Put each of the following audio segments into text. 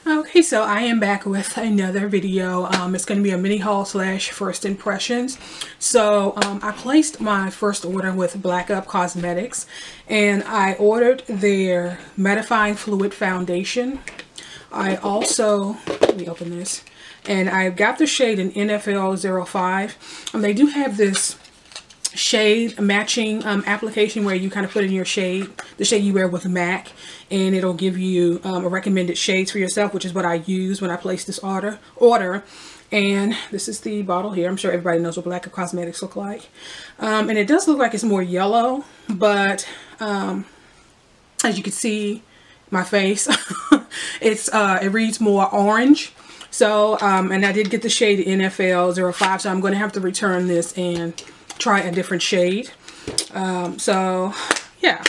Okay, so I am back with another video. It's going to be a mini haul slash first impressions. So I placed my first order with Black Up Cosmetics, and I ordered their mattifying fluid foundation. I also, let me open this, and I got the shade in NFL 05. They do have this shade matching application where you kind of put in your shade, the shade you wear with MAC, and it'll give you a recommended shades for yourself, which is what I use when I place this order. And this is the bottle here. I'm sure everybody knows what Black Up Cosmetics look like. And it does look like it's more yellow, but as you can see my face, it reads more orange. So and I did get the shade NFL 05, so I'm going to have to return this and try a different shade. So yeah,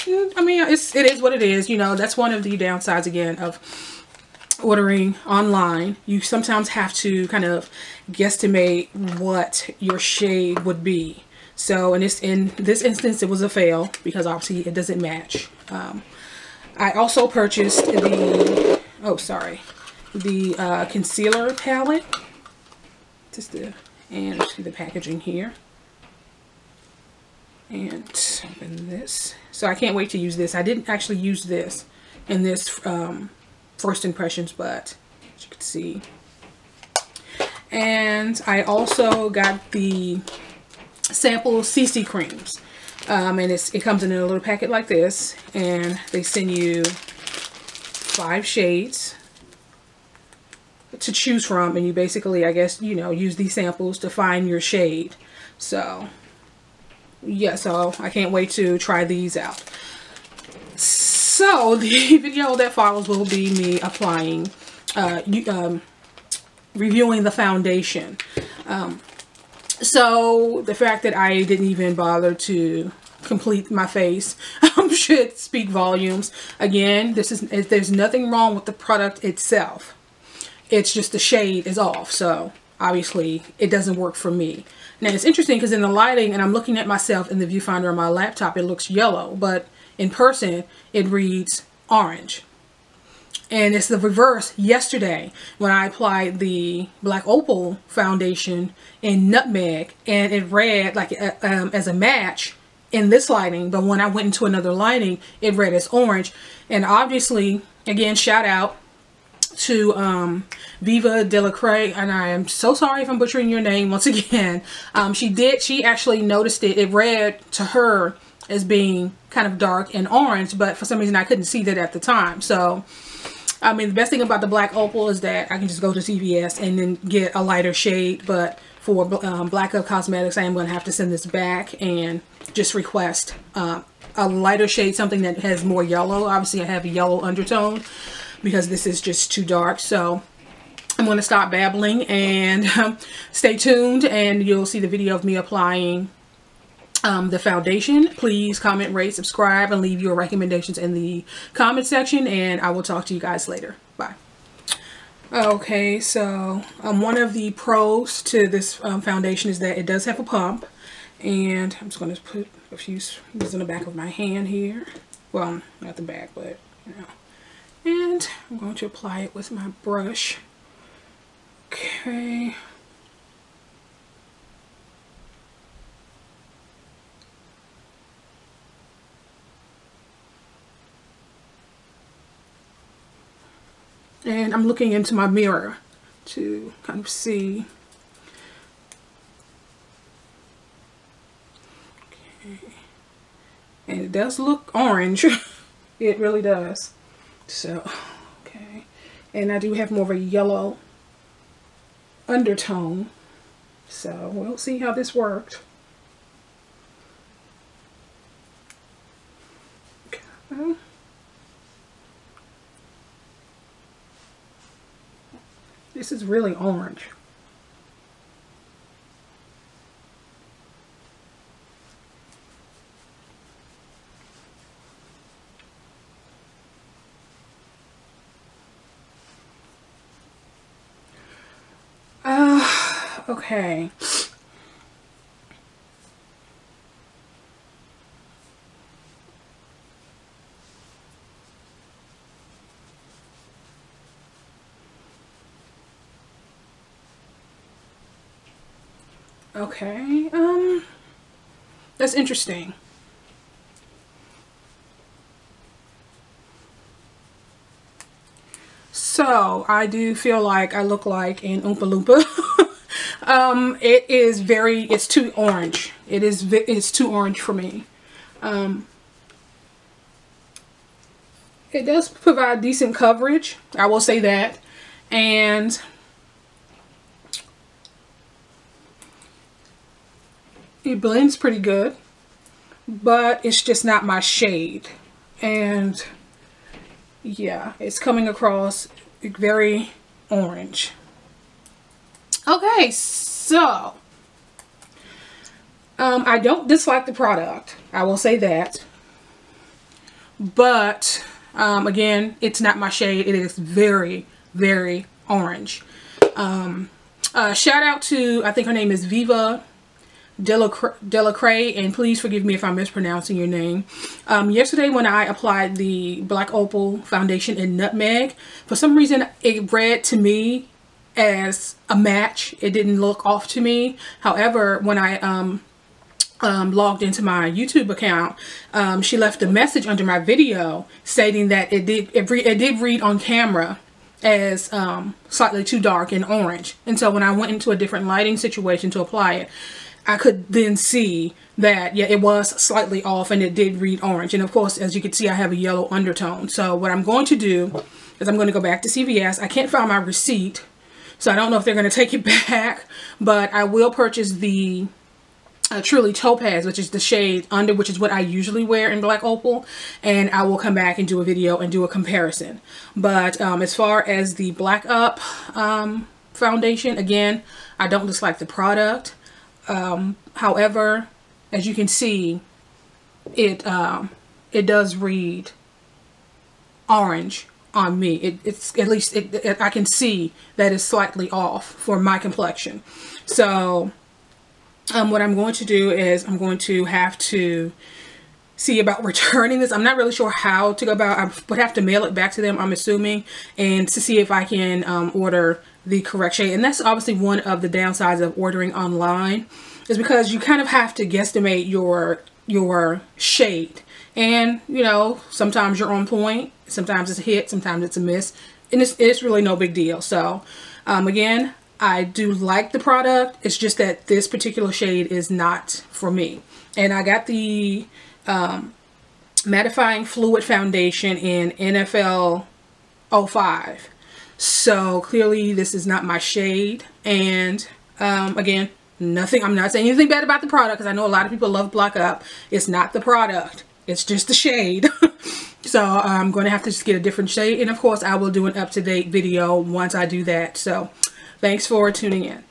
I mean, it is what it is. You know, that's one of the downsides again of ordering online. You sometimes have to kind of guesstimate what your shade would be. So in this instance, it was a fail because obviously it doesn't match. I also purchased the concealer palette. And see the packaging here. And open this. So I can't wait to use this. I didn't actually use this in this first impressions, but as you can see. And I also got the sample CC creams. And it comes in a little packet like this, and they send you 5 shades to choose from, and you basically, I guess, you know, use these samples to find your shade. So yeah, so I can't wait to try these out. So the video that follows will be me applying, reviewing the foundation. So the fact that I didn't even bother to complete my face should speak volumes. Again, there's nothing wrong with the product itself. It's just the shade is off, so obviously it doesn't work for me. Now it's interesting because in the lighting, and I'm looking at myself in the viewfinder on my laptop, it looks yellow, but in person it reads orange. And it's the reverse yesterday when I applied the Black Opal foundation in Nutmeg, and it read like as a match in this lighting, but when I went into another lighting, it read as orange. And obviously, again, shout out to Viva Delacroix, and I am so sorry if I'm butchering your name once again. She actually noticed it. It read to her as being kind of dark and orange, but for some reason I couldn't see that at the time. So I mean, the best thing about the Black Opal is that I can just go to CVS and then get a lighter shade, but for Black Up Cosmetics, I am going to have to send this back and just request a lighter shade, something that has more yellow. Obviously I have a yellow undertone because this is just too dark. So I'm going to stop babbling and stay tuned, and you'll see the video of me applying the foundation. Please comment, rate, subscribe, and leave your recommendations in the comment section, and I will talk to you guys later. Bye. Okay, so one of the pros to this foundation is that it does have a pump, and I'm just going to put a few these in the back of my hand here. Well, not the back, but you know. And I'm going to apply it with my brush. Okay. And I'm looking into my mirror to kind of see. Okay. And it does look orange. It really does. So, okay. And I do have more of a yellow undertone. So we'll see how this worked. Okay. This is really orange. Okay. Okay, that's interesting. So I do feel like I look like an Oompa Loompa. It is it's too orange. It's too orange for me. It does provide decent coverage, I will say that, and it blends pretty good, but it's just not my shade. And yeah, it's coming across very orange. Okay, so I don't dislike the product, I will say that, but again, it's not my shade. It is very, very orange. Shout out to, I think her name is Viva Delacrae, and please forgive me if I'm mispronouncing your name. Yesterday when I applied the Black Opal foundation in Nutmeg, for some reason it read to me as a match. It didn't look off to me. However, when I logged into my YouTube account, she left a message under my video stating that it did read on camera as slightly too dark and orange. And so when I went into a different lighting situation to apply it, I could then see that, yeah, it was slightly off and it did read orange. And of course, as you can see, I have a yellow undertone. So what I'm going to do is I'm going to go back to CVS. I can't find my receipt, so I don't know if they're going to take it back, but I will purchase the Truly Topaz, which is the shade under, which is what I usually wear in Black Opal, and I will come back and do a video and do a comparison. But as far as the Black Up foundation, again, I don't dislike the product. However, as you can see, it does read orange on me. It's at least I can see that it's slightly off for my complexion. So what I'm going to do is I'm going to have to see about returning this. I'm not really sure how to go about. I would have to mail it back to them, I'm assuming, and to see if I can order the correct shade. And that's obviously one of the downsides of ordering online, is because you kind of have to guesstimate your shade. And, you know, sometimes you're on point, sometimes it's a hit, sometimes it's a miss, and it's really no big deal. So again, I do like the product. It's just that this particular shade is not for me. And I got the Mattifying Fluid Foundation in NFL 05. So clearly this is not my shade. And again, I'm not saying anything bad about the product, because I know a lot of people love Black Up. It's not the product. It's just the shade. So I'm going to have to just get a different shade. And of course, I will do an up-to-date video once I do that. So thanks for tuning in.